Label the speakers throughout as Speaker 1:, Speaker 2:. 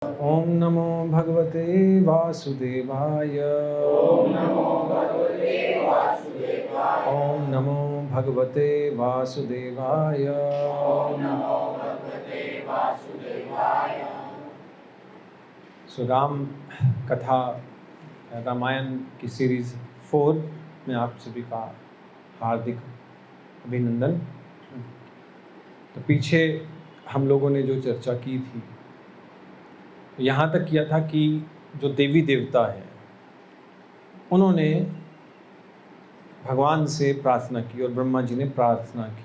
Speaker 1: ओम नमो भगवते वासुदेवाय।
Speaker 2: ओम नमो भगवते वासुदेवाय।
Speaker 1: ओम नमो भगवते वासुदेवाय।
Speaker 2: ओम नमो भगवते वासुदेवाय।
Speaker 1: सो राम कथा रामायण की सीरीज 4 में आप सभी का हार्दिक अभिनंदन। तो पीछे हम लोगों ने जो चर्चा की थी, यहाँ तक किया था कि जो देवी देवता हैं उन्होंने भगवान से प्रार्थना की और ब्रह्मा जी ने प्रार्थना की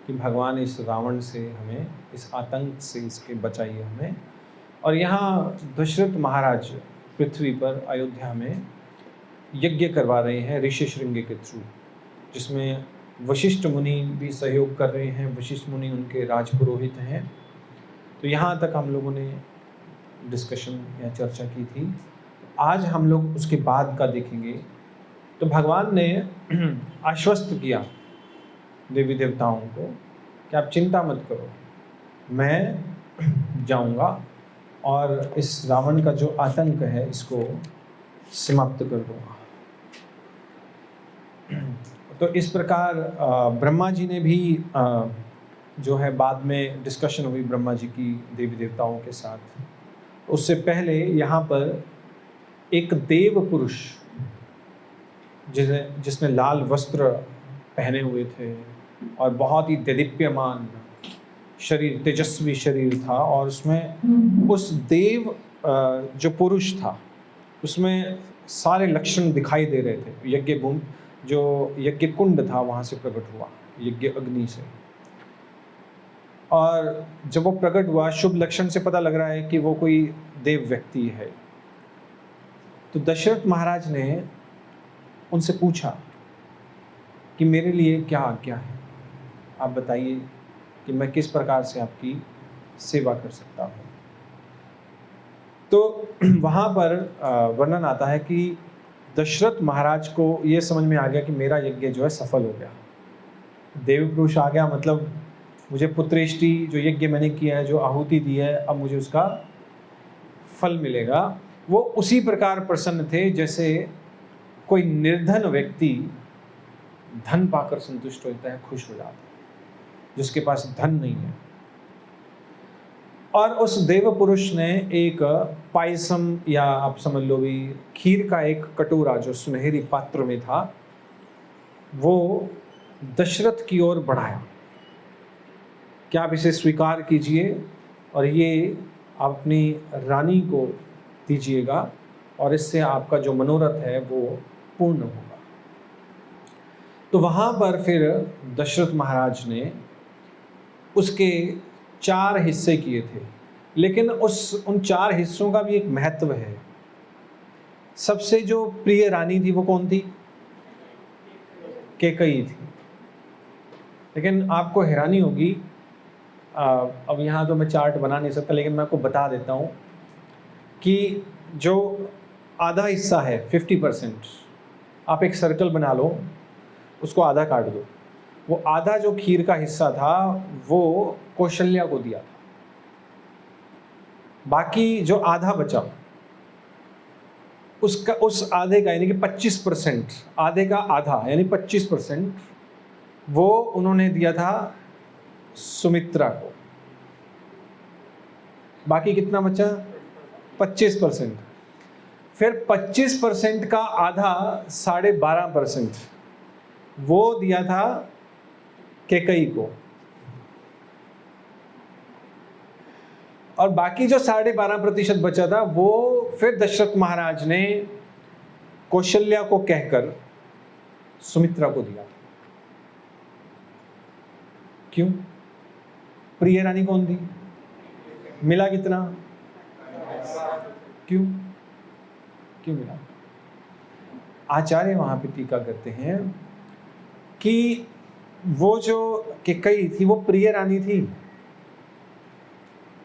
Speaker 1: कि भगवान इस रावण से हमें, इस आतंक से इसके बचाइए हमें। और यहाँ दशरथ महाराज पृथ्वी पर अयोध्या में यज्ञ करवा रहे हैं ऋषि श्रृंगे के थ्रू, जिसमें वशिष्ठ मुनि भी सहयोग कर रहे हैं। वशिष्ठ मुनि उनके राजपुरोहित हैं। तो यहाँ तक हम लोगों ने डिस्कशन या चर्चा की थी। आज हम लोग उसके बाद का देखेंगे। तो भगवान ने आश्वस्त किया देवी देवताओं को कि आप चिंता मत करो, मैं जाऊंगा और इस रावण का जो आतंक है इसको समाप्त कर दूंगा। तो इस प्रकार ब्रह्मा जी ने भी जो है बाद में डिस्कशन हुई ब्रह्मा जी की देवी देवताओं के साथ। उससे पहले यहाँ पर एक देव पुरुष जिसने लाल वस्त्र पहने हुए थे और बहुत ही देदीप्यमान शरीर, तेजस्वी शरीर था, और उसमें उस देव जो पुरुष था उसमें सारे लक्षण दिखाई दे रहे थे। यज्ञ भूमि, जो यज्ञ कुंड था, वहाँ से प्रकट हुआ यज्ञ अग्नि से। और जब वो प्रकट हुआ, शुभ लक्षण से पता लग रहा है कि वो कोई देव व्यक्ति है। तो दशरथ महाराज ने उनसे पूछा कि मेरे लिए क्या आज्ञा है, आप बताइए कि मैं किस प्रकार से आपकी सेवा कर सकता हूँ। तो वहाँ पर वर्णन आता है कि दशरथ महाराज को ये समझ में आ गया कि मेरा यज्ञ जो है सफल हो गया। देव पुरुष आ गया, मतलब मुझे पुत्रेष्टि, जो यज्ञ मैंने किया है, जो आहुति दी है, अब मुझे उसका फल मिलेगा। वो उसी प्रकार प्रसन्न थे जैसे कोई निर्धन व्यक्ति धन पाकर संतुष्ट होता है, खुश हो जाता है, जिसके पास धन नहीं है। और उस देव पुरुष ने एक पायसम, या आप समझ लो भी खीर का एक कटोरा जो सुनहरी पात्र में था, वो दशरथ की ओर बढ़ाया कि आप इसे स्वीकार कीजिए और ये अपनी रानी को दीजिएगा और इससे आपका जो मनोरथ है वो पूर्ण होगा। तो वहाँ पर फिर दशरथ महाराज ने उसके 4 हिस्से किए थे, लेकिन उन 4 हिस्सों का भी एक महत्व है। सबसे जो प्रिय रानी थी वो कौन थी? कैकेयी थी। लेकिन आपको हैरानी होगी, अब यहाँ तो मैं चार्ट बना नहीं सकता, लेकिन मैं आपको बता देता हूँ कि जो आधा हिस्सा है 50%, आप एक सर्कल बना लो, उसको आधा काट दो। वो आधा जो खीर का हिस्सा था वो कौशल्या को दिया था। बाकी जो आधा बचा, उसका, उस आधे का यानी कि 25%, आधे का आधा यानी 25% वो उन्होंने दिया था सुमित्रा को। बाकी कितना बचा? 25%। फिर 25% का आधा 12.5% वो दिया था कैकेयी को, और बाकी जो 12.5% बचा था वो फिर दशरथ महाराज ने कौशल्या को कहकर सुमित्रा को दिया था। क्यों? प्रिय रानी कौन थी? मिला कितना? क्यों मिला? आचार्य वहां पे टीका करते हैं कि वो जो कैकेयी थी वो प्रिय रानी थी,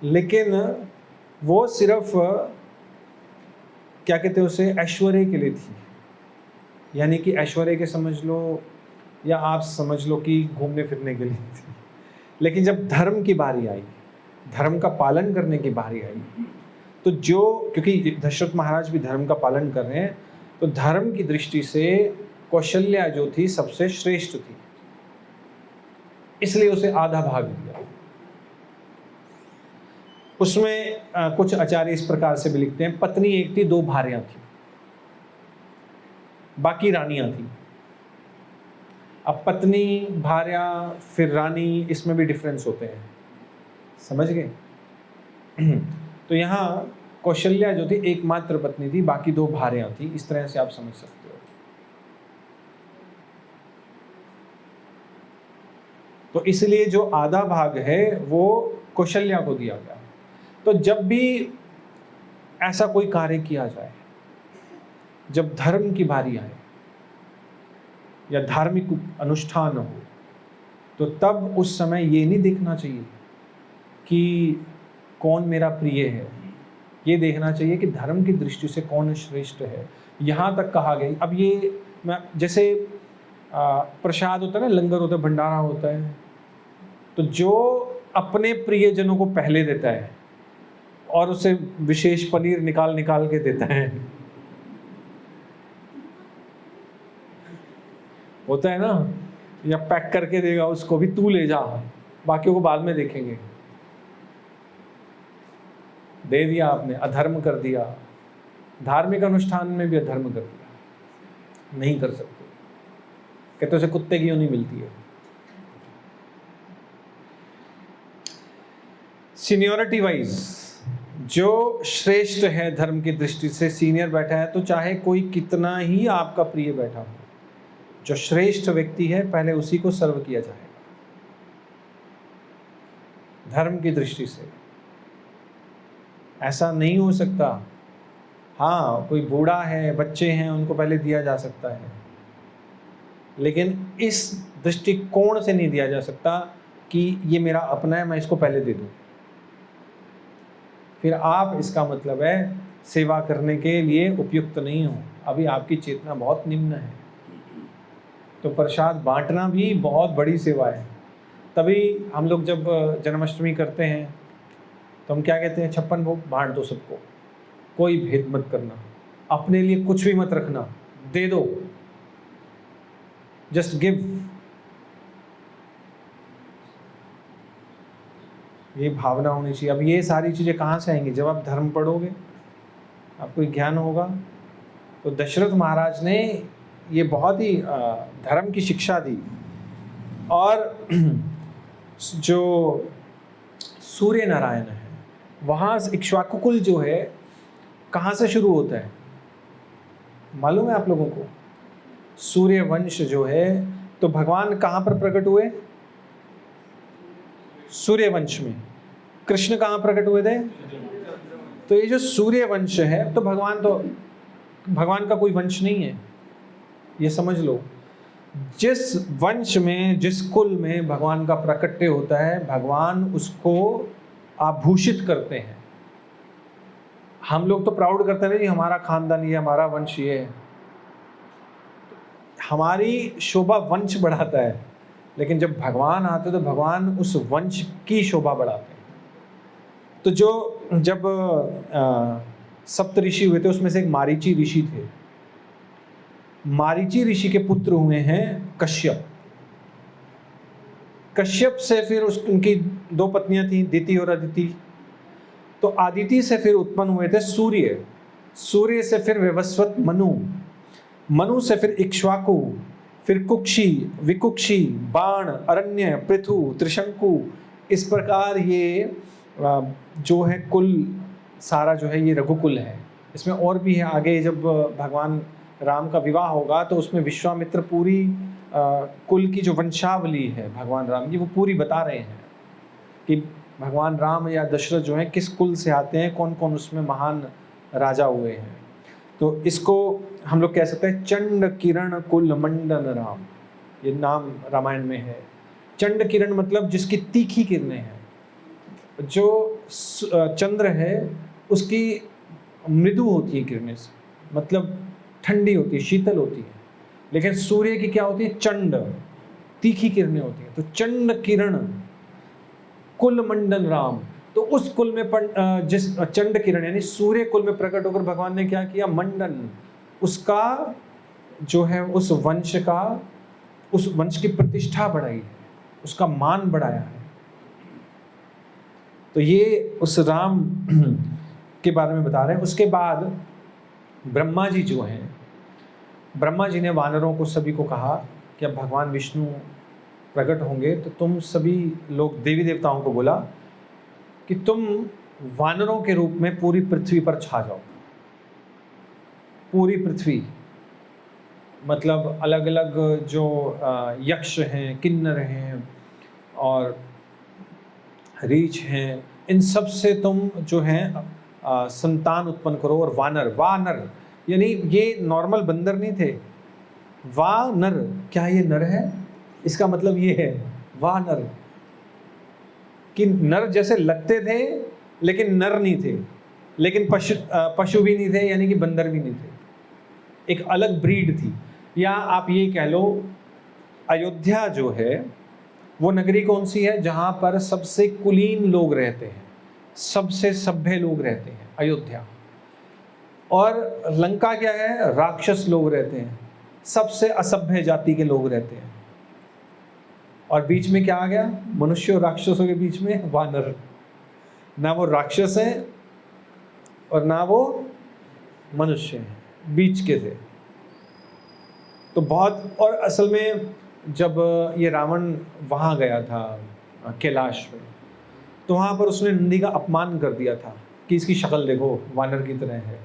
Speaker 1: लेकिन वो सिर्फ क्या कहते हैं उसे, ऐश्वर्य के लिए थी। यानी कि ऐश्वर्य के समझ लो, या आप समझ लो कि घूमने फिरने के लिए थी। लेकिन जब धर्म की बारी आई, धर्म का पालन करने की बारी आई, तो जो, क्योंकि दशरथ महाराज भी धर्म का पालन कर रहे हैं, तो धर्म की दृष्टि से कौशल्या जो थी सबसे श्रेष्ठ थी, इसलिए उसे आधा भाग दिया। उसमें कुछ आचार्य इस प्रकार से भी लिखते हैं, पत्नी एक थी, 2 भार्यां थी, बाकी रानियां थी। अब पत्नी, भार्या, फिर रानी, इसमें भी डिफरेंस होते हैं, समझ गए? तो यहाँ कौशल्या जो थी एकमात्र पत्नी थी, बाकी 2 भार्यां थी, इस तरह से आप समझ सकते हो। तो इसलिए जो आधा भाग है वो कौशल्या को दिया गया। तो जब भी ऐसा कोई कार्य किया जाए, जब धर्म की बारी आए या धार्मिक अनुष्ठान हो, तो तब उस समय ये नहीं देखना चाहिए कि कौन मेरा प्रिय है, ये देखना चाहिए कि धर्म की दृष्टि से कौन श्रेष्ठ है। यहाँ तक कहा गया। अब ये जैसे प्रसाद होता है ना, लंगर होता है, भंडारा होता है, तो जो अपने प्रियजनों को पहले देता है और उसे विशेष पनीर निकाल निकाल के देता है, होता है ना, या पैक करके देगा उसको भी, तू ले जा, बाकियों को बाद में देखेंगे। दे दिया आपने, अधर्म कर दिया। धार्मिक अनुष्ठान में भी अधर्म कर दिया, नहीं कर सकते। कहते उसे कुत्ते की ऊनी मिलती है। सीनियोरिटी वाइज जो श्रेष्ठ है धर्म की दृष्टि से, सीनियर बैठा है, तो चाहे कोई कितना ही आपका प्रिय बैठा हो, जो श्रेष्ठ व्यक्ति है पहले उसी को सर्व किया जाएगा धर्म की दृष्टि से। ऐसा नहीं हो सकता। हाँ, कोई बूढ़ा है, बच्चे हैं, उनको पहले दिया जा सकता है, लेकिन इस दृष्टिकोण से नहीं दिया जा सकता कि ये मेरा अपना है, मैं इसको पहले दे दूं। फिर आप, इसका मतलब है सेवा करने के लिए उपयुक्त नहीं हो, अभी आपकी चेतना बहुत निम्न है। तो प्रसाद बांटना भी बहुत बड़ी सेवा है। तभी हम लोग जब जन्माष्टमी करते हैं तो हम क्या कहते हैं, 56 भोग बांट दो सबको, कोई भेद मत करना, अपने लिए कुछ भी मत रखना, दे दो, जस्ट गिव। ये भावना होनी चाहिए। अब ये सारी चीज़ें कहाँ से आएंगी? जब आप धर्म पढ़ोगे, आपको ज्ञान होगा। तो दशरथ महाराज ने ये बहुत ही धर्म की शिक्षा दी। और जो सूर्य नारायण है, वहाँ इक्ष्वाकु कुल जो है कहाँ से शुरू होता है मालूम है आप लोगों को? सूर्य वंश जो है, तो भगवान कहाँ पर प्रकट हुए? सूर्य वंश में। कृष्ण कहाँ प्रकट हुए थे? तो ये जो सूर्य वंश है, तो भगवान का कोई वंश नहीं है, ये समझ लो। जिस वंश में, जिस कुल में भगवान का प्रकट्य होता है, भगवान उसको आभूषित करते हैं। हम लोग तो प्राउड करते हैं, नहीं हमारा खानदान ये, हमारा वंश ये है। हमारी शोभा वंश बढ़ाता है, लेकिन जब भगवान आते तो भगवान उस वंश की शोभा बढ़ाते हैं। तो जब सप्त ऋषि हुए थे, उसमें से एक मारीची ऋषि थे। मारीची ऋषि के पुत्र हुए हैं कश्यप। कश्यप से फिर उनकी 2 पत्नियां थीं, दिति और अदिति। तो आदिति से फिर उत्पन्न हुए थे सूर्य। सूर्य से फिर विवस्वत मनु, मनु से फिर इक्ष्वाकु, फिर कुक्षी, विकुक्षी, बाण, अरण्य, पृथु, त्रिशंकु। इस प्रकार ये जो है कुल सारा जो है ये रघुकुल है। इसमें और भी है, आगे जब भगवान राम का विवाह होगा तो उसमें विश्वामित्र पूरी कुल की जो वंशावली है भगवान राम की, वो पूरी बता रहे हैं कि भगवान राम या दशरथ जो है किस कुल से आते हैं, कौन कौन उसमें महान राजा हुए हैं। तो इसको हम लोग कह सकते हैं चंड किरण कुल मंडन राम, ये नाम रामायण में है। चंड किरण मतलब जिसकी तीखी किरणें हैं। जो चंद्र है उसकी मृदु होती है किरणें से, मतलब ठंडी होती है, शीतल होती है। लेकिन सूर्य की क्या होती है? चंड, तीखी किरणें होती हैं। तो चंड किरण कुल मंडन राम, तो उस कुल में जिस चंड किरण यानी सूर्य कुल में प्रकट होकर भगवान ने क्या किया, मंडन, उसका जो है उस वंश की प्रतिष्ठा बढ़ाई है, उसका मान बढ़ाया है। तो ये उस राम के बारे में बता रहे हैं। उसके बाद ब्रह्मा जी जो हैं, ब्रह्मा जी ने वानरों को सभी को कहा कि अब भगवान विष्णु प्रकट होंगे तो तुम सभी लोग देवी देवताओं को बोला कि तुम वानरों के रूप में पूरी पृथ्वी पर छा जाओ। पूरी पृथ्वी मतलब अलग अलग जो यक्ष हैं, किन्नर हैं और रीछ हैं, इन सब से तुम जो हैं संतान उत्पन्न करो। और वानर यानी ये नॉर्मल बंदर नहीं थे, वानर, क्या ये नर है? इसका मतलब ये है वानर कि नर जैसे लगते थे लेकिन नर नहीं थे, लेकिन पशु भी नहीं थे यानी कि बंदर भी नहीं थे, एक अलग ब्रीड थी। या आप ये कह लो अयोध्या जो है वो नगरी कौन सी है जहाँ पर सबसे कुलीन लोग रहते हैं, सबसे सभ्य लोग रहते हैं, अयोध्या। और लंका क्या है? राक्षस लोग रहते हैं, सबसे असभ्य जाति के लोग रहते हैं। और बीच में क्या आ गया? मनुष्य और राक्षसों के बीच में वानर। ना वो राक्षस हैं और ना वो मनुष्य हैं, बीच के थे। तो बहुत, और असल में जब ये रावण वहाँ गया था कैलाश में, तो वहाँ पर उसने नंदी का अपमान कर दिया था कि इसकी शक्ल देखो वानर की तरह है।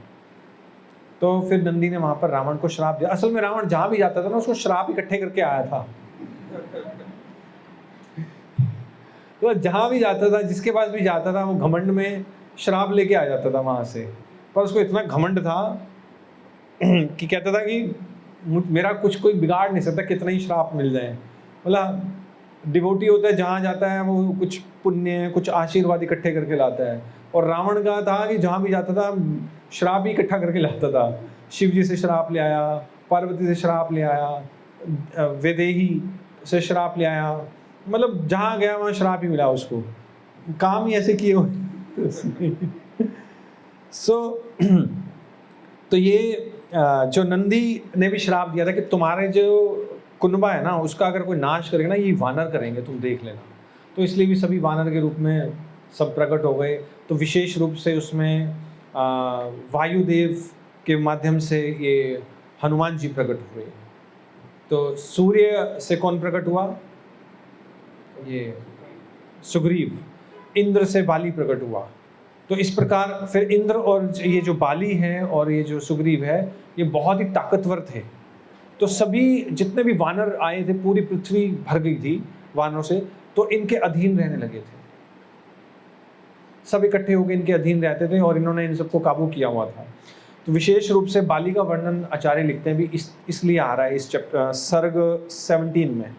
Speaker 1: तो फिर नंदी ने वहाँ पर रावण को श्राप दिया। असल में रावण जहाँ भी जाता था ना उसको श्राप इकट्ठे करके आया था। तो जहाँ भी जाता था, जिसके पास भी जाता था, वो घमंड में श्राप लेके आ जाता था वहाँ से। पर उसको इतना घमंड था कि कहता था कि मेरा कुछ कोई बिगाड़ नहीं सकता, कितना ही श्राप मिल जाए। मतलब डिवोटी होता है, जहाँ जाता है वो कुछ पुण्य, कुछ आशीर्वाद इकट्ठे करके लाता है। और रावण का था कि जहाँ भी जाता था श्राप ही इकट्ठा करके लाता था। शिव जी से श्राप ले आया, पार्वती से श्राप ले आया, वैदेही से श्राप ले आया, मतलब जहाँ गया वहाँ श्राप ही मिला उसको, काम ही ऐसे किए हुए। तो ये जो नंदी ने भी श्राप दिया था कि तुम्हारे जो कुनबा है ना उसका अगर कोई नाश करेगा ना, ये वानर करेंगे, तुम देख लेना। तो इसलिए भी सभी वानर के रूप में सब प्रकट हो गए। तो विशेष रूप से उसमें वायुदेव के माध्यम से ये हनुमान जी प्रकट हुए। तो सूर्य से कौन प्रकट हुआ? ये सुग्रीव। इंद्र से बाली प्रकट हुआ। तो इस प्रकार फिर इंद्र और ये जो बाली है और ये जो सुग्रीव है, ये बहुत ही ताकतवर थे। तो सभी जितने भी वानर आए थे, पूरी पृथ्वी भर गई थी वानरों से, तो इनके अधीन रहने लगे थे। सब इकट्ठे होकर इनके अधीन रहते थे और इन्होंने इन सबको काबू किया हुआ था। तो विशेष रूप से बाली का वर्णन आचार्य लिखते हैं भी इसलिए आ रहा है इस चैप्टर सर्ग 17 में,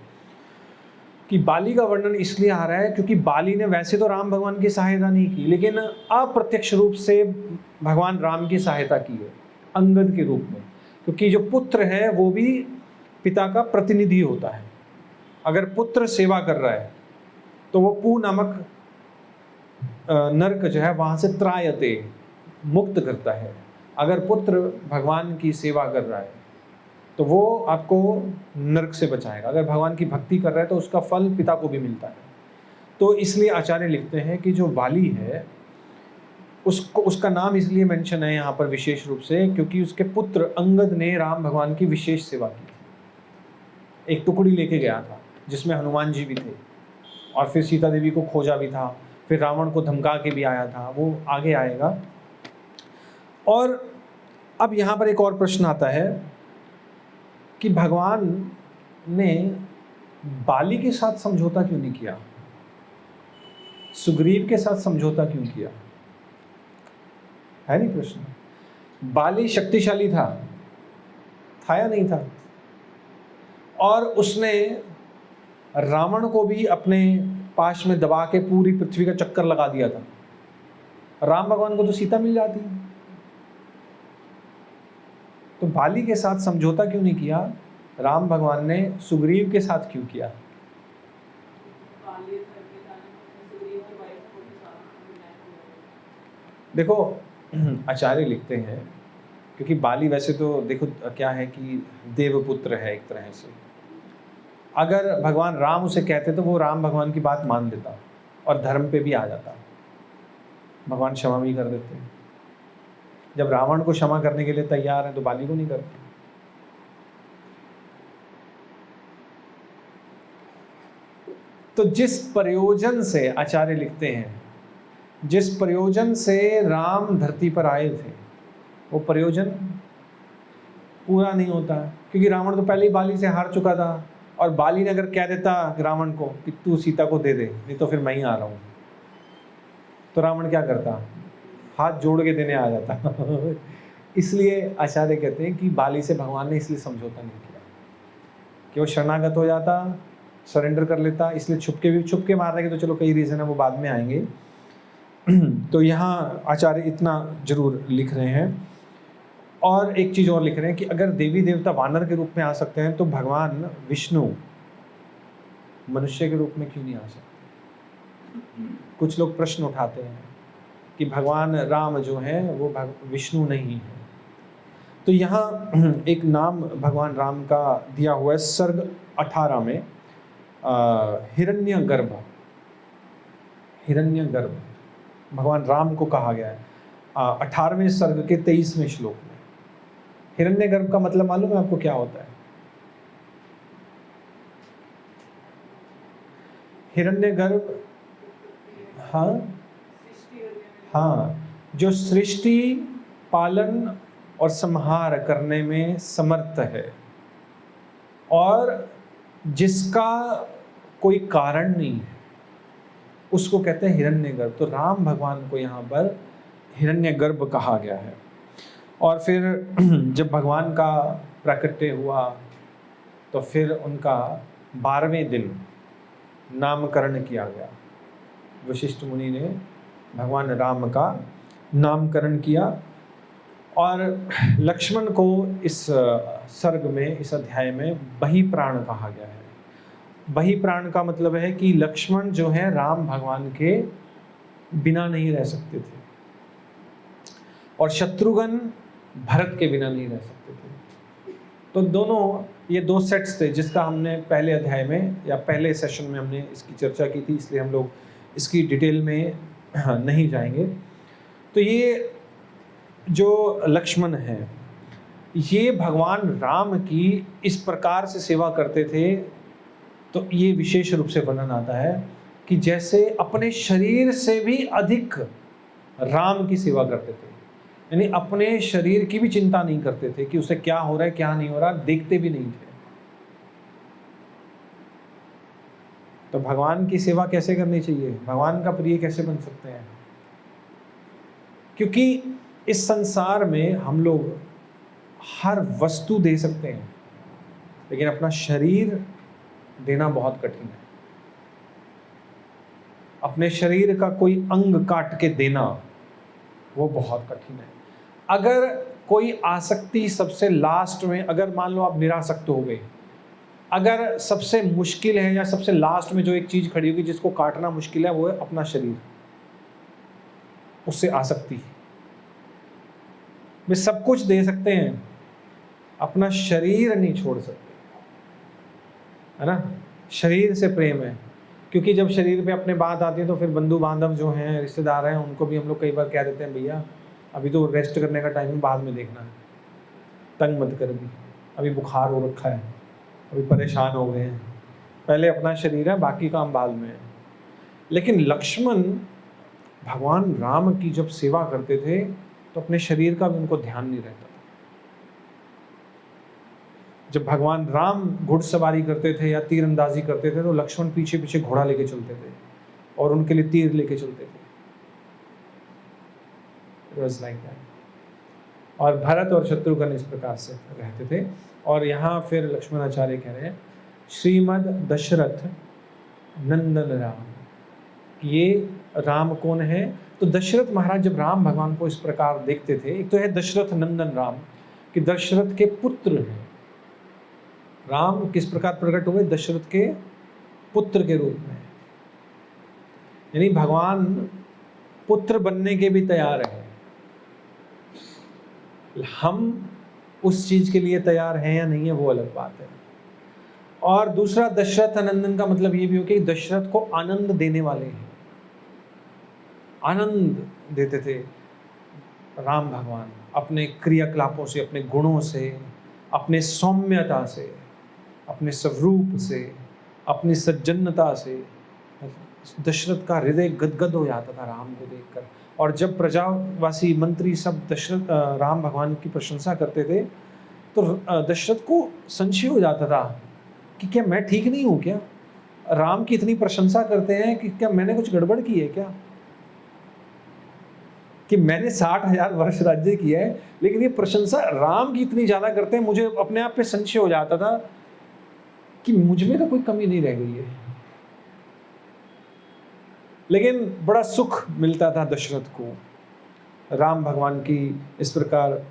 Speaker 1: कि बाली का वर्णन इसलिए आ रहा है क्योंकि बाली ने वैसे तो राम भगवान की सहायता नहीं की, लेकिन अप्रत्यक्ष रूप से भगवान राम की सहायता की है अंगद के रूप में। क्योंकि जो पुत्र है वो भी पिता का प्रतिनिधि होता है। अगर पुत्र सेवा कर रहा है तो वो पू नामक नरक जो है वहाँ से त्रायते, मुक्त करता है। अगर पुत्र भगवान की सेवा कर रहा है तो वो आपको नरक से बचाएगा। अगर भगवान की भक्ति कर रहा है तो उसका फल पिता को भी मिलता है। तो इसलिए आचार्य लिखते हैं कि जो वाली है उसका नाम इसलिए मेंशन है यहाँ पर विशेष रूप से क्योंकि उसके पुत्र अंगद ने राम भगवान की विशेष सेवा की थी। एक टुकड़ी लेके गया था जिसमें हनुमान जी भी थे और फिर सीता देवी को खोजा भी था, फिर रावण को धमका के भी आया था, वो आगे आएगा। और अब यहाँ पर एक और प्रश्न आता है कि भगवान ने बाली के साथ समझौता क्यों नहीं किया, सुग्रीव के साथ समझौता क्यों किया? है नहीं प्रश्न। बाली शक्तिशाली था या नहीं था? और उसने रावण को भी अपने पाश में दबा के पूरी पृथ्वी का चक्कर लगा दिया था। राम भगवान को तो सीता मिल जाती। तो बाली के साथ समझौता क्यों नहीं किया? राम भगवान ने सुग्रीव के साथ क्यों किया? देखो आचार्य लिखते हैं, क्योंकि बाली वैसे तो देखो क्या है कि देवपुत्र है एक तरह से। अगर भगवान राम उसे कहते तो वो राम भगवान की बात मान लेता और धर्म पे भी आ जाता, भगवान क्षमा भी कर देते। जब रावण को क्षमा करने के लिए तैयार है तो बाली को नहीं करते। तो जिस प्रयोजन से, आचार्य लिखते हैं, जिस प्रयोजन से राम धरती पर आए थे वो प्रयोजन पूरा नहीं होता, क्योंकि रावण तो पहले ही बाली से हार चुका था। और बाली ने अगर कह देता रावण को कि तू सीता को दे दे, नहीं तो फिर मैं ही आ रहा हूँ, तो रावण क्या करता? हाथ जोड़ के देने आ जाता। इसलिए आचार्य कहते हैं कि बाली से भगवान ने इसलिए समझौता नहीं किया कि वो शरणागत हो जाता, सरेंडर कर लेता, इसलिए छुप के मार रहे, तो चलो कई रीज़न है वो बाद में आएंगे। तो यहाँ आचार्य इतना जरूर लिख रहे हैं। और एक चीज़ और लिख रहे हैं कि अगर देवी देवता वानर के रूप में आ सकते हैं तो भगवान विष्णु मनुष्य के रूप में क्यों नहीं आ सकते? कुछ लोग प्रश्न उठाते हैं कि भगवान राम जो हैं वो विष्णु नहीं है। तो यहाँ एक नाम भगवान राम का दिया हुआ है सर्ग 18 में, हिरण्यगर्भ। हिरण्यगर्भ भगवान राम को कहा गया है 18वें सर्ग के 23वें श्लोक में। हिरण्यगर्भ का मतलब मालूम है आपको क्या होता है? हिरण्यगर्भ, हाँ, जो सृष्टि पालन और संहार करने में समर्थ है और जिसका कोई कारण नहीं है, उसको कहते हैं हिरण्यगर्भ। तो राम भगवान को यहाँ पर हिरण्यगर्भ कहा गया है। और फिर जब भगवान का प्राकट्य हुआ तो फिर उनका 12वें दिन नामकरण किया गया। वशिष्ठ मुनि ने भगवान राम का नामकरण किया। और लक्ष्मण को इस सर्ग में, इस अध्याय में बही प्राण कहा गया है। बही प्राण का मतलब है कि लक्ष्मण जो है राम भगवान के बिना नहीं रह सकते थे और शत्रुघ्न भरत के बिना नहीं रह सकते थे। तो दोनों, ये दो सेट्स थे जिसका हमने पहले अध्याय में या पहले सेशन में हमने इसकी चर्चा की थी, इसलिए हम लोग इसकी डिटेल में नहीं जाएंगे। तो ये जो लक्ष्मण है ये भगवान राम की इस प्रकार से सेवा करते थे। तो ये विशेष रूप से वर्णन आता है कि जैसे अपने शरीर से भी अधिक राम की सेवा करते थे, यानी अपने शरीर की भी चिंता नहीं करते थे कि उसे क्या हो रहा है क्या नहीं हो रहा, देखते भी नहीं थे। तो भगवान की सेवा कैसे करनी चाहिए, भगवान का प्रिय कैसे बन सकते हैं? क्योंकि इस संसार में हम लोग हर वस्तु दे सकते हैं लेकिन अपना शरीर देना बहुत कठिन है। अपने शरीर का कोई अंग काट के देना वो बहुत कठिन है। अगर कोई आसक्ति सबसे लास्ट में, अगर मान लो आप निरासक्त हो गए, अगर सबसे मुश्किल है या सबसे लास्ट में जो एक चीज खड़ी होगी जिसको काटना मुश्किल है वो है अपना शरीर, उससे आसक्ति। वे सब कुछ दे सकते हैं, अपना शरीर नहीं छोड़ सकते, है ना। शरीर से प्रेम है, क्योंकि जब शरीर पे अपने बात आती है तो फिर बंधु बांधव जो हैं, रिश्तेदार हैं, उनको भी हम लोग कई बार कह देते हैं भैया अभी तो रेस्ट करने का टाइम है, बाद में देखना है, तंग मत कर, अभी बुखार हो रखा है, अभी परेशान हो गए हैं, पहले अपना शरीर है बाकी काम बाद में है। लेकिन लक्ष्मण भगवान राम की जब सेवा करते थे तो अपने शरीर का भी उनको ध्यान नहीं रहता था। जब भगवान राम घुड़सवारी करते थे या तीरंदाजी करते थे तो लक्ष्मण पीछे पीछे घोड़ा लेके चलते थे और उनके लिए तीर लेके चलते थे। It was like that. और भरत और शत्रुघ्न इस प्रकार से रहते थे। और यहाँ फिर लक्ष्मण आचार्य कह रहे हैं श्रीमद दशरथ नंदन राम, ये राम कौन है? तो दशरथ महाराज जब राम भगवान को इस प्रकार देखते थे, एक तो है दशरथ नंदन राम कि दशरथ के पुत्र हैं। राम किस प्रकार प्रकट हुए? दशरथ के पुत्र के रूप में, यानी भगवान पुत्र बनने के भी तैयार है। हम उस चीज के लिए तैयार हैं या नहीं है वो अलग बात है। और दूसरा, दशरथ नंदन का मतलब ये भी हो कि दशरथ को आनंद देने वाले हैं, आनंद देते थे राम भगवान अपने क्रियाकलापों से, अपने गुणों से, अपने सौम्यता से, अपने स्वरूप से, अपनी सज्जनता से। दशरथ का हृदय गदगद हो जाता था राम को देखकर। और जब प्रजावासी मंत्री सब दशरथ राम भगवान की प्रशंसा करते थे तो दशरथ को संशय हो जाता था कि क्या मैं ठीक नहीं हूँ क्या? राम की इतनी प्रशंसा करते हैं कि क्या मैंने कुछ गड़बड़ की है क्या? कि मैंने 60,000 वर्ष राज्य किया है, लेकिन ये प्रशंसा राम की इतनी ज्यादा करते हैं। मुझे अपने आप पे संशय हो जाता था कि मुझ में तो कोई कमी नहीं रह गई है। लेकिन बड़ा सुख मिलता था दशरथ को राम भगवान की इस प्रकार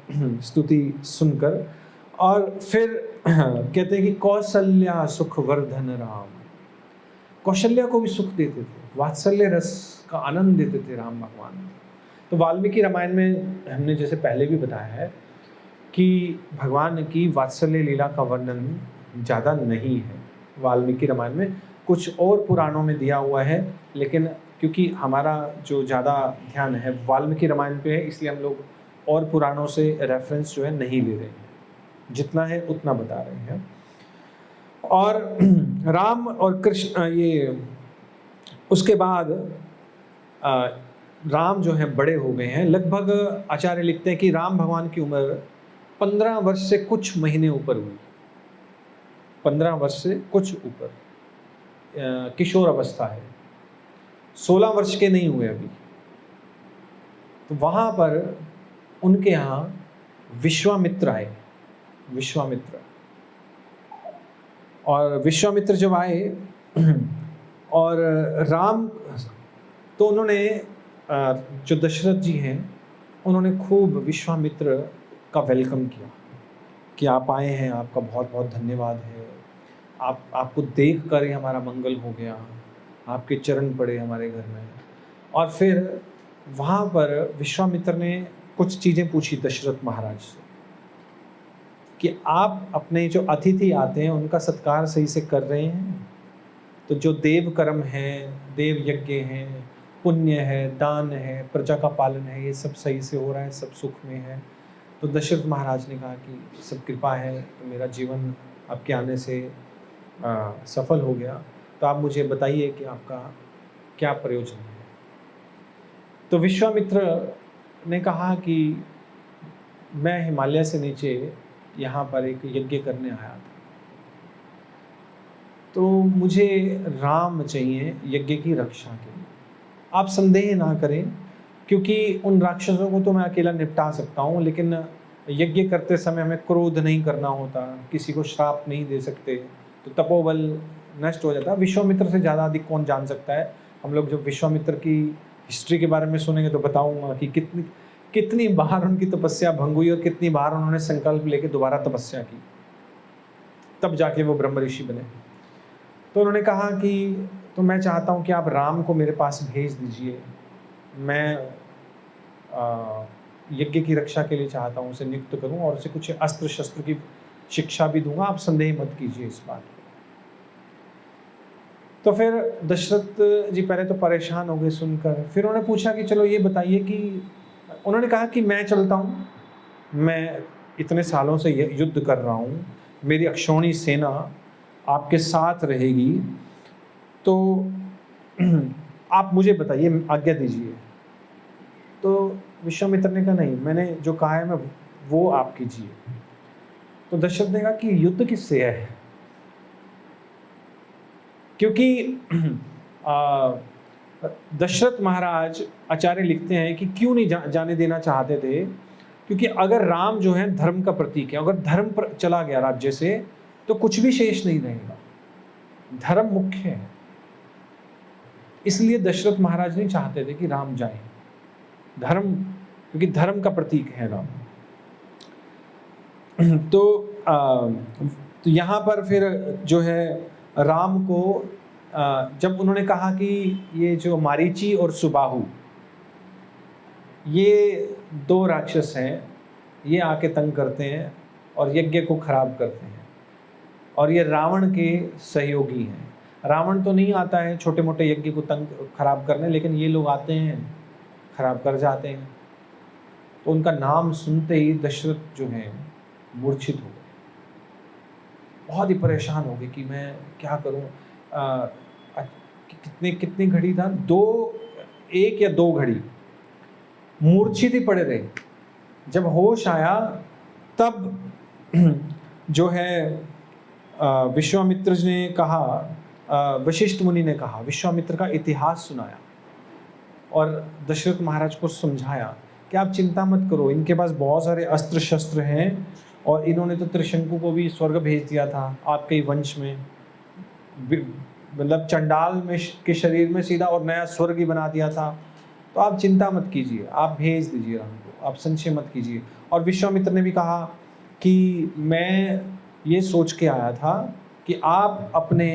Speaker 1: स्तुति सुनकर। और फिर कहते हैं कि कौशल्या सुख वर्धन राम, कौशल्या को भी सुख देते थे, वात्सल्य रस का आनंद देते थे राम भगवान। तो वाल्मीकि रामायण में हमने जैसे पहले भी बताया है कि भगवान की वात्सल्य लीला का वर्णन ज़्यादा नहीं है वाल्मीकि रामायण में, कुछ और पुराणों में दिया हुआ है। लेकिन क्योंकि हमारा जो ज़्यादा ध्यान है वाल्मीकि रामायण पे है, इसलिए हम लोग और पुराणों से रेफरेंस जो है नहीं ले रहे हैं, जितना है उतना बता रहे हैं। और राम और कृष्ण ये उसके बाद राम जो है बड़े हो गए हैं। लगभग आचार्य लिखते हैं कि राम भगवान की उम्र 15 वर्ष से कुछ महीने ऊपर हुई, 15 वर्ष से कुछ ऊपर, किशोर अवस्था है, 16 वर्ष के नहीं हुए अभी। तो वहाँ पर उनके यहाँ विश्वामित्र आए, विश्वामित्र। और विश्वामित्र जब आए और राम, तो उन्होंने जो दशरथ जी हैं उन्होंने खूब विश्वामित्र का वेलकम किया कि आप आए हैं, आपका बहुत बहुत धन्यवाद है, आपको देख कर ही हमारा मंगल हो गया, आपके चरण पड़े हमारे घर में। और फिर वहाँ पर विश्वामित्र ने कुछ चीज़ें पूछी दशरथ महाराज से कि आप अपने जो अतिथि आते हैं उनका सत्कार सही से कर रहे हैं? तो जो देव कर्म है, देव यज्ञ हैं, पुण्य है, दान है, प्रजा का पालन है, ये सब सही से हो रहा है, सब सुख में है? तो दशरथ महाराज ने कहा कि सब कृपा है, तो मेरा जीवन आपके आने से सफल हो गया, तो आप मुझे बताइए कि आपका क्या प्रयोजन है। तो विश्वामित्र ने कहा कि मैं हिमालय से नीचे यहाँ पर एक यज्ञ करने आया था, तो मुझे राम चाहिए यज्ञ की रक्षा के लिए। आप संदेह ना करें, क्योंकि उन राक्षसों को तो मैं अकेला निपटा सकता हूँ, लेकिन यज्ञ करते समय हमें क्रोध नहीं करना होता, किसी को श्राप नहीं दे सकते, तो तपोबल नष्ट हो जाता। विश्वामित्र से ज़्यादा अधिक कौन जान सकता है। हम लोग जब विश्वामित्र की हिस्ट्री के बारे में सुनेंगे तो बताऊंगा कि कितनी बार उनकी तपस्या भंग हुई और कितनी बार उन्होंने संकल्प लेके दोबारा तपस्या की, तब जाके वो ब्रह्म ऋषि बने। तो उन्होंने कहा कि तो मैं चाहता हूँ कि आप राम को मेरे पास भेज दीजिए, मैं यज्ञ की रक्षा के लिए चाहता हूँ, उसे नियुक्त करूँ और उसे कुछ अस्त्र शस्त्र की शिक्षा भी दूंगा, आप संदेह मत कीजिए इस बात पर। तो फिर दशरथ जी पहले तो परेशान हो गए सुनकर, फिर उन्होंने पूछा कि चलो ये बताइए कि, उन्होंने कहा कि मैं चलता हूँ, मैं इतने सालों से युद्ध कर रहा हूँ, मेरी अक्षौणी सेना आपके साथ रहेगी, तो आप मुझे बताइए, आज्ञा दीजिए। तो विश्वामित्र ने कहा नहीं, मैंने जो कहा है मैं वो आप कीजिए। तो दशरथ ने कहा कि युद्ध किससे है? क्योंकि दशरथ महाराज आचार्य लिखते हैं कि क्यों नहीं जाने देना चाहते थे, क्योंकि अगर राम जो है धर्म का प्रतीक है, अगर धर्म पर चला गया राज्य से तो कुछ भी शेष नहीं रहेगा, धर्म मुख्य है। इसलिए दशरथ महाराज नहीं चाहते थे कि राम जाए, धर्म, क्योंकि धर्म का प्रतीक है राम। तो यहाँ पर फिर जो है राम को जब उन्होंने कहा कि ये जो मारीची और सुबाहु, ये दो राक्षस हैं, ये आके तंग करते हैं और यज्ञ को खराब करते हैं, और ये रावण के सहयोगी हैं। रावण तो नहीं आता है छोटे मोटे यज्ञ को तंग खराब करने, लेकिन ये लोग आते हैं, खराब कर जाते हैं। तो उनका नाम सुनते ही दशरथ जो हैं मूर्छित हो गए, बहुत ही परेशान हो गए कि मैं क्या करूं। कितनी घड़ी था, 1 या 2 घड़ी मूर्छित ही पड़े रहे। जब होश आया तब जो है विश्वामित्र ने कहा, वशिष्ठ मुनि ने कहा, विश्वामित्र का इतिहास सुनाया और दशरथ महाराज को समझाया कि आप चिंता मत करो, इनके पास बहुत सारे अस्त्र शस्त्र हैं और इन्होंने तो त्रिशंकु को भी स्वर्ग भेज दिया था आपके ही वंश में, मतलब चंडाल में के शरीर में सीधा, और नया स्वर्ग ही बना दिया था। तो आप चिंता मत कीजिए, आप भेज दीजिए राम को, आप संशय मत कीजिए। और विश्वामित्र ने भी कहा कि मैं ये सोच के आया था कि आप अपने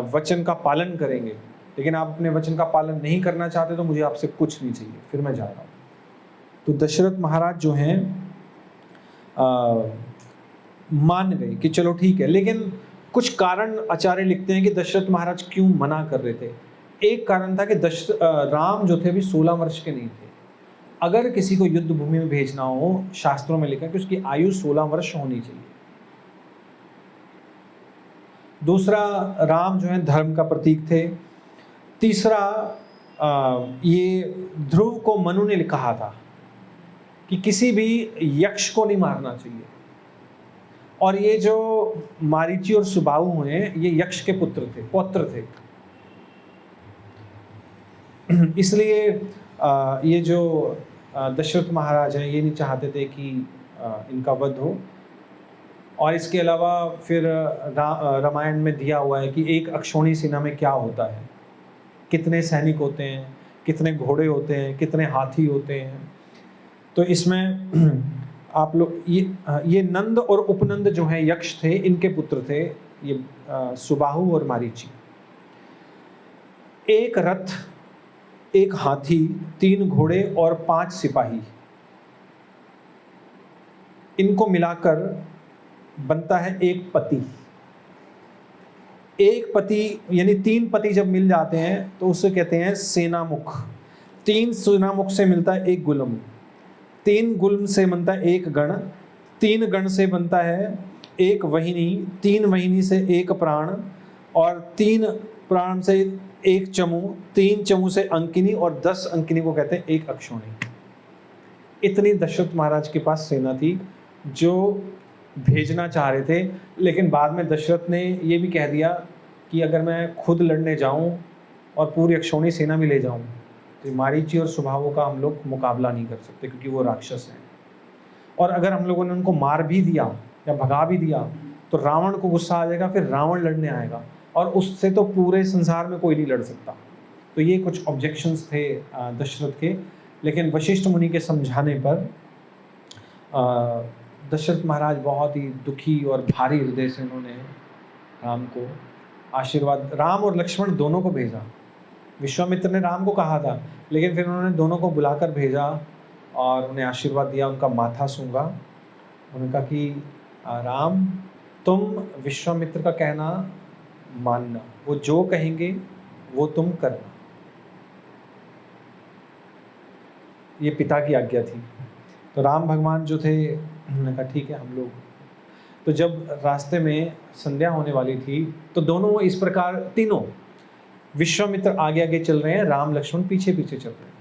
Speaker 1: वचन का पालन करेंगे, लेकिन आप अपने वचन का पालन नहीं करना चाहते तो मुझे आपसे कुछ नहीं चाहिए, फिर मैं जा रहा हूँ। तो दशरथ महाराज जो हैं मान गए कि चलो ठीक है। लेकिन कुछ कारण आचार्य लिखते हैं कि दशरथ महाराज क्यों मना कर रहे थे। एक कारण था कि राम जो थे अभी 16 वर्ष के नहीं थे। अगर किसी को युद्ध भूमि में भेजना हो, शास्त्रों में लिखा है कि उसकी आयु 16 वर्ष होनी चाहिए। दूसरा, राम जो है धर्म का प्रतीक थे। तीसरा, ये ध्रुव को मनु ने कहा था कि किसी भी यक्ष को नहीं मारना चाहिए, और ये जो मारीची और सुबाहु हैं ये यक्ष के पौत्र थे। इसलिए ये जो दशरथ महाराज हैं ये नहीं चाहते थे कि इनका वध हो। और इसके अलावा फिर रामायण में दिया हुआ है कि एक अक्षौणी सेना में क्या होता है, कितने सैनिक होते हैं, कितने घोड़े होते हैं, कितने हाथी होते हैं। तो इसमें आप लोग ये नंद और उपनंद जो हैं यक्ष थे, इनके पुत्र थे ये सुबाहु और मारीची। एक रथ, एक हाथी, 3 घोड़े और 5 सिपाही, इनको मिलाकर बनता है एक पति। एक पति यानी 3 पति जब मिल जाते हैं तो उसे कहते हैं सेनामुख। 3 सेनामुख से मिलता है एक गुलम, 3 गुलम से बनता है एक गण, 3 गण से बनता है एक वहिनी, 3 वहिनी से एक प्राण, और 3 प्राण से एक चमू, 3 चमू से अंकिनी, और 10 अंकिनी को कहते हैं एक अक्षौणी। इतनी दशरथ महाराज के पास सेना थी जो भेजना चाह रहे थे। लेकिन बाद में दशरथ ने ये भी कह दिया कि अगर मैं खुद लड़ने जाऊं और पूरी अक्षौणी सेना भी ले जाऊं तो मारीची और सुबाहु का हम लोग मुकाबला नहीं कर सकते, क्योंकि वो राक्षस हैं। और अगर हम लोगों ने उनको मार भी दिया या भगा भी दिया तो रावण को गुस्सा आ जाएगा, फिर रावण लड़ने आएगा, और उससे तो पूरे संसार में कोई नहीं लड़ सकता। तो ये कुछ ऑब्जेक्शंस थे दशरथ के। लेकिन वशिष्ठ मुनि के समझाने पर दशरथ महाराज बहुत ही दुखी और भारी हृदय से उन्होंने राम को आशीर्वाद, राम और लक्ष्मण दोनों को भेजा। विश्वामित्र ने राम को कहा था, लेकिन फिर उन्होंने दोनों को बुलाकर भेजा और उन्हें आशीर्वाद दिया, उनका माथा सूंघा। उन्होंने कहा कि राम, तुम विश्वामित्र का कहना मानना, वो जो कहेंगे वो तुम करना। ये पिता की आज्ञा थी। तो राम भगवान जो थे उन्होंने कहा ठीक है हम लोग। तो जब रास्ते में संध्या होने वाली थी तो दोनों इस प्रकार, तीनों, विश्वामित्र आगे आगे चल रहे हैं, राम लक्ष्मण पीछे पीछे चल रहे हैं।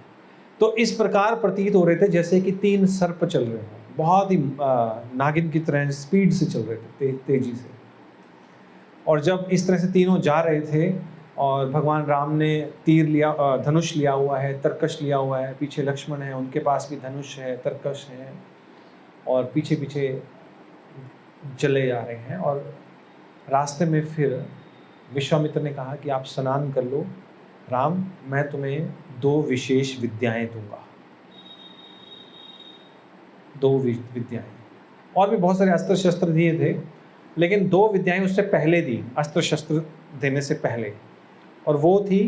Speaker 1: तो इस प्रकार प्रतीत हो रहे थे जैसे कि 3 सर्प चल रहे हैं, बहुत ही नागिन की तरह स्पीड से चल रहे थे, तेजी से। और जब इस तरह से तीनों जा रहे थे और भगवान राम ने तीर लिया, धनुष लिया हुआ है, तरकश लिया हुआ है, पीछे लक्ष्मण है, उनके पास भी धनुष है, तरकश है, और पीछे पीछे चले जा रहे हैं। और रास्ते में फिर विश्वामित्र ने कहा कि आप स्नान कर लो राम, मैं तुम्हें 2 विशेष विद्याएं दूंगा। 2 विद्याएं, और भी बहुत सारे अस्त्र शस्त्र दिए थे, लेकिन 2 विद्याएं उससे पहले दी, अस्त्र शस्त्र देने से पहले, और वो थी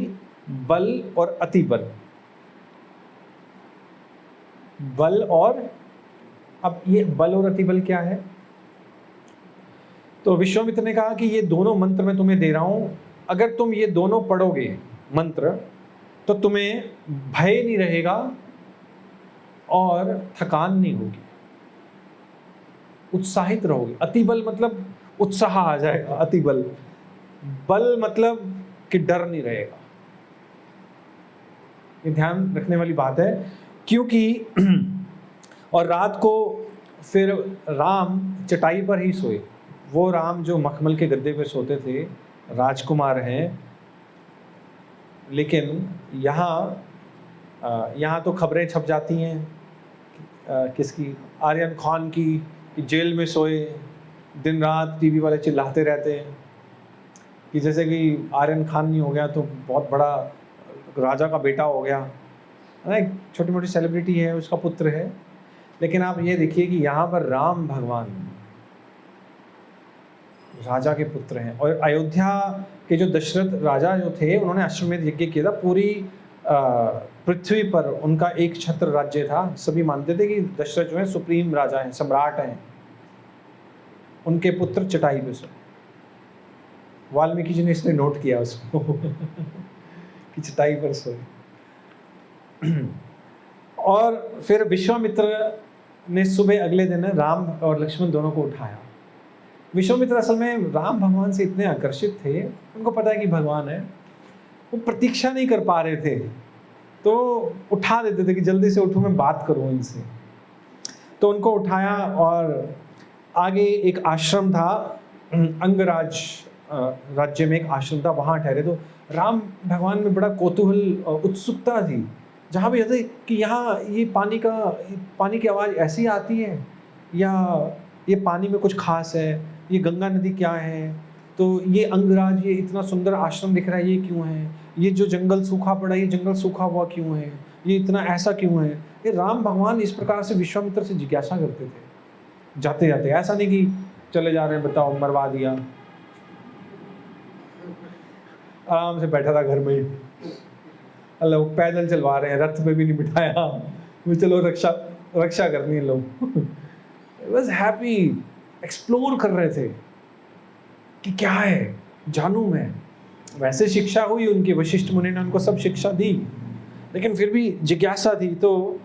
Speaker 1: बल और अति बल। बल और अब ये बल और अतिबल क्या है? तो विश्वामित्र ने कहा कि ये दोनों मंत्र मैं तुम्हें दे रहा हूं, अगर तुम ये दोनों पढ़ोगे मंत्र तो तुम्हें भय नहीं रहेगा और थकान नहीं होगी, उत्साहित रहोगे। अतिबल मतलब उत्साह आ जाएगा, अतिबल। बल मतलब कि डर नहीं रहेगा। ये ध्यान रखने वाली बात है, क्योंकि और रात को फिर राम चटाई पर ही सोए। वो राम जो मखमल के गद्दे पे सोते थे, राजकुमार हैं, लेकिन यहाँ तो खबरें छप जाती हैं किसकी, आर्यन खान की, कि जेल में सोए, दिन रात टीवी वाले चिल्लाते रहते हैं कि जैसे कि आर्यन खान नहीं हो गया तो बहुत बड़ा राजा का बेटा हो गया, एक छोटी मोटी सेलिब्रिटी है, उसका पुत्र है। लेकिन आप ये देखिए कि यहाँ पर राम भगवान राजा के पुत्र हैं। और अयोध्या के जो दशरथ राजा जो थे, उन्होंने अश्वमेध यज्ञ किया था। पूरी पृथ्वी पर उनका एक छत्र राज्य था। सभी मानते थे कि दशरथ जो है सुप्रीम राजा हैं, सम्राट हैं। उनके पुत्र चटाई पे सोए। वाल्मीकि जी ने इसने नोट किया उसको कि चटाई पर सोए। और फिर विश्वामित्र ने सुबह अगले दिन राम और लक्ष्मण दोनों को उठाया। विश्वामित्र असल में राम भगवान से इतने आकर्षित थे, उनको पता है कि भगवान है, वो प्रतीक्षा नहीं कर पा रहे थे, तो उठा देते थे कि जल्दी से उठो, मैं बात करूं इनसे। तो उनको उठाया और आगे एक आश्रम था, अंगराज राज्य में एक आश्रम था, वहाँ ठहरे। तो राम भगवान में बड़ा कौतूहल, उत्सुकता थी। जहाँ भी होते कि यहाँ ये पानी की आवाज़ ऐसी आती है, या ये पानी में कुछ खास है, ये गंगा नदी क्या है, तो ये अंगराज, ये इतना सुंदर आश्रम दिख रहा है, ये क्यों है, ये जो जंगल सूखा पड़ा है, ये जंगल सूखा हुआ क्यों है, ये इतना ऐसा क्यों है। ये राम भगवान इस प्रकार से विश्वामित्र से जिज्ञासा करते थे जाते जाते। ऐसा नहीं कि चले जा रहे हैं, बताओ मरवा दिया, आराम से बैठा था घर में, अल्लाह वो पैदल चलवा रहे हैं, रथ पे भी नहीं बिठाया, वो चलो रक्षा करनी है लोग। बस हैप्पी, एक्सप्लोर कर रहे थे कि क्या है, जानूं मैं। वैसे शिक्षा हुई उनकी, वशिष्ठ मुनि ने उनको सब शिक्षा दी, लेकिन फिर भी जिज्ञासा थी। तो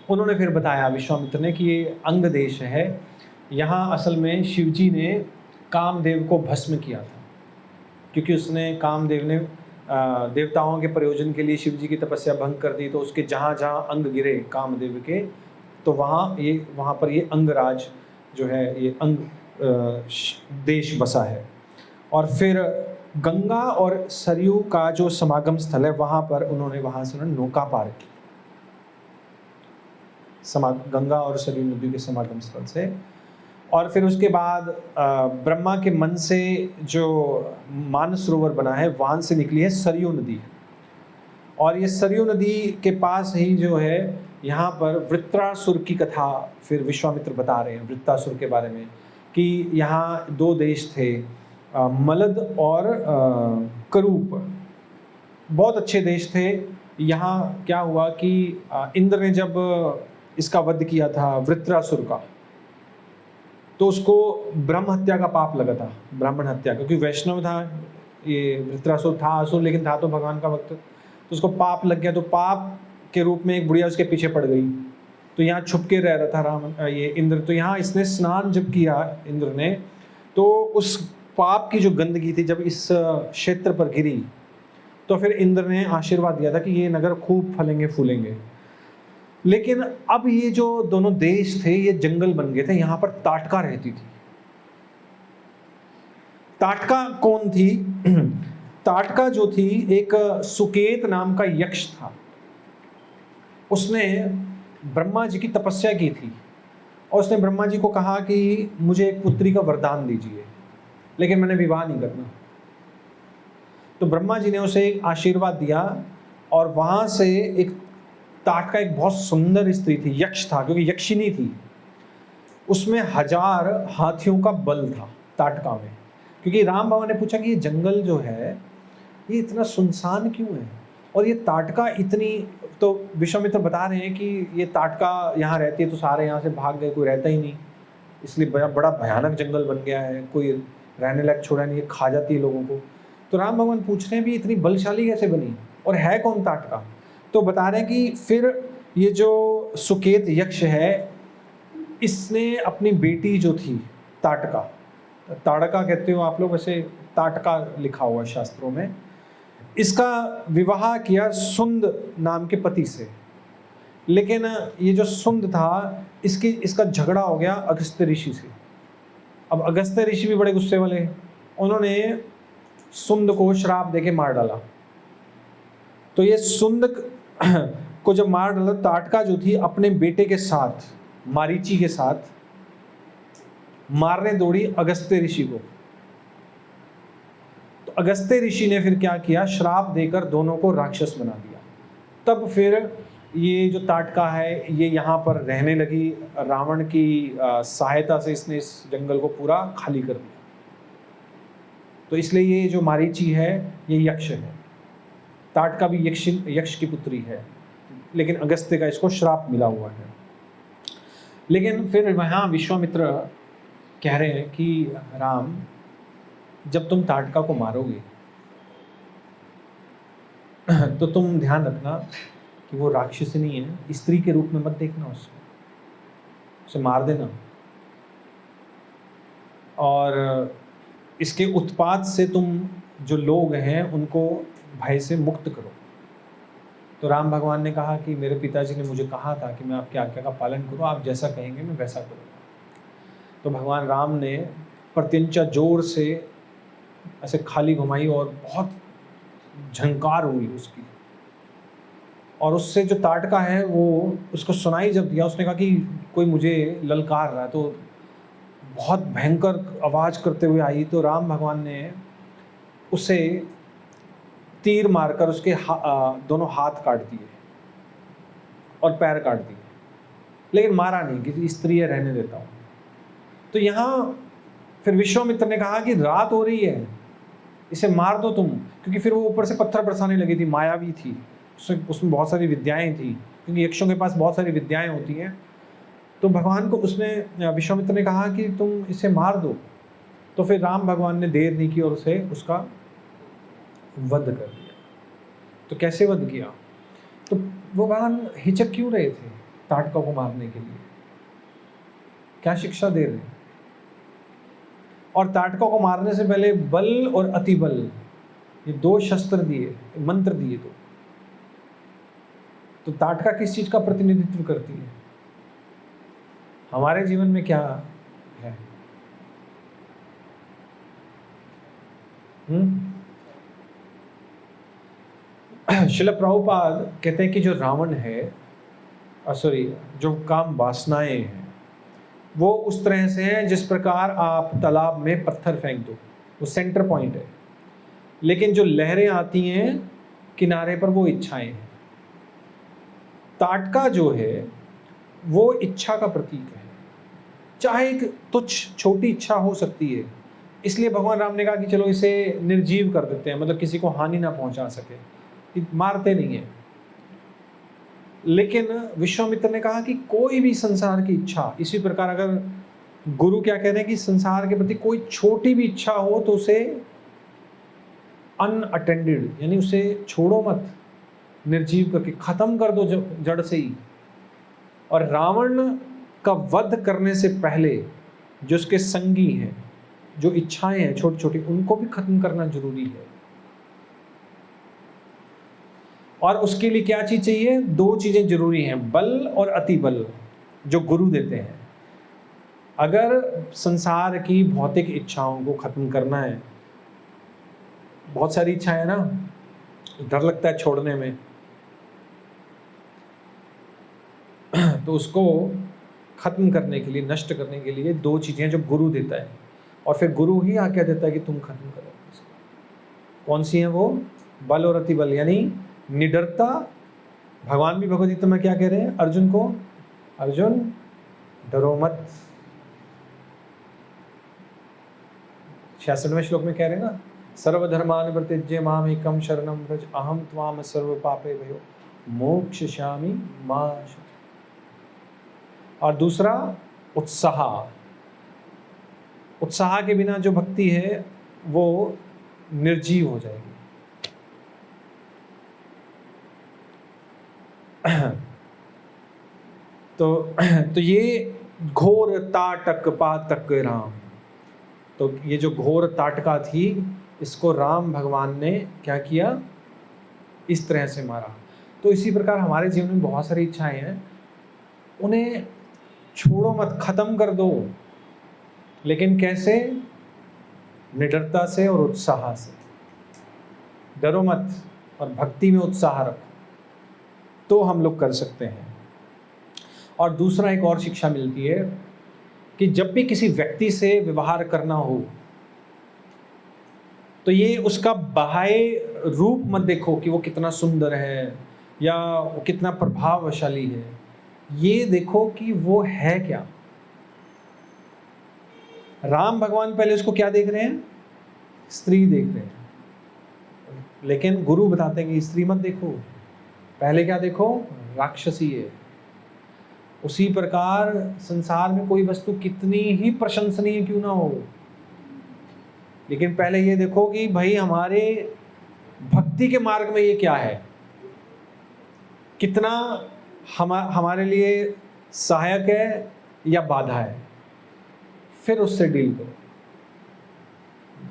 Speaker 1: उन्होंने फिर बताया विश्वामित्र ने कि ये अंग देश है, यहाँ असल में शिवजी ने कामदेव को भस्म किया था, क्योंकि उसने कामदेव ने देवताओं के प्रयोजन के लिए शिवजी की तपस्या भंग कर दी। तो उसके जहाँ जहाँ अंग गिरे कामदेव के, तो वहाँ पर ये अंगराज जो है, ये अंग देश बसा है। और फिर गंगा और सरयू का जो समागम स्थल है, वहाँ पर वहाँ से उन्होंने नौका पार की, गंगा और सरयू नदी के समागम स्थल से। और फिर उसके बाद ब्रह्मा के मन से जो मानसरोवर बना है, वहाँ से निकली है सरयू नदी। और ये सरयू नदी के पास ही जो है, यहाँ पर वृत्रासुर की कथा फिर विश्वामित्र बता रहे हैं, वृत्रासुर के बारे में, कि यहाँ दो देश थे, मलद और करूप, बहुत अच्छे देश थे। यहाँ क्या हुआ कि इंद्र ने जब इसका वध किया था वृत्रासुर का, तो उसको ब्रह्म हत्या का पाप लगा था, ब्राह्मण हत्या, क्योंकि वैष्णव था ये वृत्रासुर, था असुर लेकिन था तो भगवान का भक्त, तो उसको पाप लग गया। तो पाप के रूप में एक बुढ़िया उसके पीछे पड़ गई, तो यहाँ छुप के रह रहा था ये इंद्र। तो यहाँ इसने स्नान जब किया इंद्र ने, तो उस पाप की जो गंदगी थी जब इस क्षेत्र पर गिरी, तो फिर इंद्र ने आशीर्वाद दिया था कि ये नगर खूब फलेंगे फूलेंगे। लेकिन अब ये जो दोनों देश थे, ये जंगल बन गए थे। यहाँ पर ताटका रहती थी। ताटका कौन थी? ताटका जो थी, एक सुकेत नाम का यक्ष था। उसने ब्रह्मा जी की तपस्या की थी, और उसने ब्रह्मा जी को कहा कि मुझे एक पुत्री का वरदान दीजिए, लेकिन मैंने विवाह नहीं करना। तो ब्रह्मा जी ने उसे एक आशीर्वाद दिया, और वहाँ से एक ताटका, एक बहुत सुंदर स्त्री थी, यक्ष था क्योंकि यक्षिनी थी, उसमें 1000 हाथियों का बल था ताटका में। क्योंकि राम भगवान ने पूछा कि ये जंगल जो है, ये इतना सुनसान क्यों है, और ये ताटका इतनी तो विश्वामित्र बता रहे हैं कि ये ताटका यहाँ रहती है तो सारे यहाँ से भाग गए, कोई रहता ही नहीं, इसलिए बड़ा बड़ा भयानक जंगल बन गया है, कोई रहने लायक छोड़ा नहीं, ये खा जाती है लोगों को। तो राम भगवान पूछ रहे हैं भी इतनी बलशाली कैसे बनी और है कौन ताटका? तो बता रहे हैं कि फिर ये जो सुकेत यक्ष है, इसने अपनी बेटी जो थी ताटका, ताड़का कहते हो आप लोग, वैसे ताटका लिखा हुआ शास्त्रों में, इसका विवाह किया सुंद नाम के पति से। लेकिन ये जो सुंद था, इसका झगड़ा हो गया अगस्त ऋषि से। अब अगस्त ऋषि भी बड़े गुस्से वाले, उन्होंने सुंद को श्राप देके मार डाला। तो ये सुंद को जब मार डाला, ताटका जो थी अपने बेटे के साथ, मारीची के साथ मारने दौड़ी अगस्त ऋषि को। तो अगस्त ऋषि ने फिर क्या किया, श्राप देकर दोनों को राक्षस बना दिया। तब फिर ये जो ताटका है ये यहाँ पर रहने लगी। रावण की सहायता से इसने इस जंगल को पूरा खाली कर दिया। तो इसलिए ये जो मारीची है ये यक्ष है, ताटका भी यक्ष की पुत्री है, लेकिन अगस्त्य का इसको श्राप मिला हुआ है। लेकिन फिर वहाँ विश्वामित्र कह रहे हैं कि राम, जब तुम ताटका को मारोगे तो तुम ध्यान रखना कि वो राक्षसी है, स्त्री के रूप में मत देखना उसको, उसे मार देना और इसके उत्पात से तुम जो लोग हैं उनको भय से मुक्त करो। तो राम भगवान ने कहा कि मेरे पिताजी ने मुझे कहा था कि मैं आपकी आज्ञा का पालन करूं, आप जैसा कहेंगे मैं वैसा करूँगा। तो भगवान राम ने प्रत्यंचा जोर से ऐसे खाली घुमाई और बहुत झंकार हुई उसकी, और उससे जो ताटका है वो उसको सुनाई जब दिया, उसने कहा कि कोई मुझे ललकार रहा है। तो बहुत भयंकर आवाज़ करते हुए आई। तो राम भगवान ने उसे तीर मारकर उसके दोनों हाथ काट दिए और पैर काट दिए, लेकिन मारा नहीं, किसी स्त्री है रहने देता हूँ। तो यहाँ फिर विश्वामित्र ने कहा कि रात हो रही है, इसे मार दो तुम, क्योंकि फिर वो ऊपर से पत्थर बरसाने लगी थी, मायावी थी, उसमें बहुत सारी विद्याएं थी, क्योंकि यक्षों के पास बहुत सारी विद्याएं होती हैं। तो भगवान को उसने विश्वामित्र ने कहा कि तुम इसे मार दो। तो फिर राम भगवान ने देर नहीं की और उसे उसका वध कर दिया। तो कैसे वध किया? तो वो भगवान हिचक क्यों रहे थे ताटका को मारने के लिए? क्या शिक्षा दे रहे हैं? और ताटका को मारने से पहले बल और अतिबल, ये दो शस्त्र दिए, मंत्र दिए। तो ताटका किस चीज का प्रतिनिधित्व करती है? हमारे जीवन में क्या है? श्रील प्रभुपाद कहते हैं कि जो रावण है, जो काम वासनाएं हैं वो उस तरह से है जिस प्रकार आप तालाब में पत्थर फेंक दो, वो सेंटर पॉइंट है, लेकिन जो लहरें आती हैं किनारे पर वो इच्छाएं हैं। ताटका जो है वो इच्छा का प्रतीक है, चाहे एक तुच्छ छोटी इच्छा हो सकती है। इसलिए भगवान राम ने कहा कि चलो इसे निर्जीव कर देते हैं, मतलब किसी को हानि ना पहुंचा सके, मारते नहीं है। लेकिन विश्वामित्र ने कहा कि कोई भी संसार की इच्छा, इसी प्रकार अगर गुरु क्या कह रहे हैं कि संसार के प्रति कोई छोटी भी इच्छा हो तो उसे अनअटेंडेड, यानी उसे छोड़ो मत, निर्जीव करके खत्म कर दो जड़ से ही। और रावण का वध करने से पहले जो उसके संगी हैं, जो इच्छाएं हैं छोटी छोटी, उनको भी खत्म करना जरूरी है। और उसके लिए क्या चीज चाहिए? दो चीजें जरूरी हैं, बल और अतिबल, जो गुरु देते हैं। अगर संसार की भौतिक इच्छाओं को खत्म करना है, बहुत सारी इच्छाएं है ना, डर लगता है छोड़ने में, तो उसको खत्म करने के लिए, नष्ट करने के लिए दो चीजें जो गुरु देता है, और फिर गुरु ही आज्ञा देता है कि तुम खत्म करो इसको। कौन सी है वो? बल और अतिबल, यानी निडरता। भगवान भी भगवद गीता में क्या कह रहे हैं अर्जुन को? अर्जुन डरो मत। 66वें श्लोक में कह रहे हैं ना, सर्वधर्मान् परित्यज्य माम एकम शरणं व्रज अहम त्वाम सर्व पापे भयो मोक्षयामि मा शुचि। और दूसरा उत्साह। उत्साह के बिना जो भक्ति है वो निर्जीव हो जाएगी। तो ये घोर ताटक पातक राम। तो ये जो घोर ताटका थी, इसको राम भगवान ने क्या किया, इस तरह से मारा। तो इसी प्रकार हमारे जीवन में बहुत सारी इच्छाएं हैं, उन्हें छोड़ो मत, खत्म कर दो। लेकिन कैसे? निडरता से और उत्साह से। डरो मत और भक्ति में उत्साह रखो, तो हम लोग कर सकते हैं। और दूसरा एक और शिक्षा मिलती है कि जब भी किसी व्यक्ति से व्यवहार करना हो, तो ये उसका बाह्य रूप मत देखो कि वो कितना सुंदर है या वो कितना प्रभावशाली है। ये देखो कि वो है क्या। राम भगवान पहले उसको क्या देख रहे हैं? स्त्री देख रहे हैं। लेकिन गुरु बताते हैं कि स्त्री मत देखो, पहले क्या देखो? राक्षसी है। उसी प्रकार संसार में कोई वस्तु कितनी ही प्रशंसनीय क्यों ना हो, लेकिन पहले ये देखो कि भाई हमारे भक्ति के मार्ग में ये क्या है, कितना हमारे लिए सहायक है या बाधा है, फिर उससे डील करो।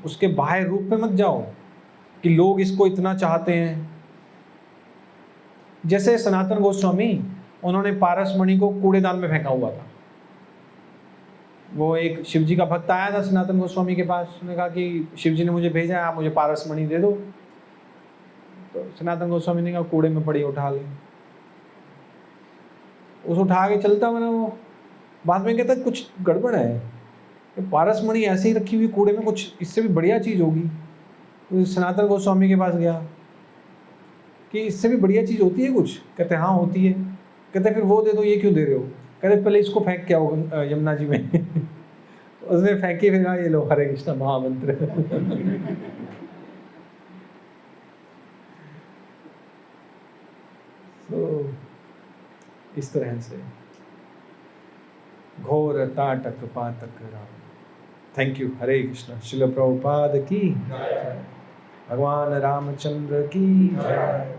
Speaker 1: उसके बाह्य रूप में मत जाओ कि लोग इसको इतना चाहते हैं। जैसे सनातन गोस्वामी, उन्होंने पारसमणि को कूड़ेदान में फेंका हुआ था। वो एक शिवजी का भक्त आया था सनातन गोस्वामी के पास, उसने कहा कि शिवजी ने मुझे भेजा है, आप मुझे पारसमणि दे दो। तो सनातन गोस्वामी ने कहा कूड़े में पड़ी, उठा ले। उस उठा के चलता मैंने, वो बाद में कहता कुछ गड़बड़ है, पारसमणि ऐसे ही रखी हुई कूड़े में, कुछ इससे भी बढ़िया चीज़ होगी। तो सनातन गोस्वामी के पास गया कि इससे भी बढ़िया चीज़ होती है कुछ? कहते हाँ होती है। कहते फिर वो दे दो, ये क्यों दे रहे हो? कहते पहले इसको फेंक के आओ यमुना जी में। उसने फेंकी, फिर कहा ये लो हरे कृष्णा महामंत्र। तो इस तरह से घोर ताटक पातक राम। Thank you. हरे कृष्णा। श्रील प्रभुपाद की, भगवान रामचंद्र की जय।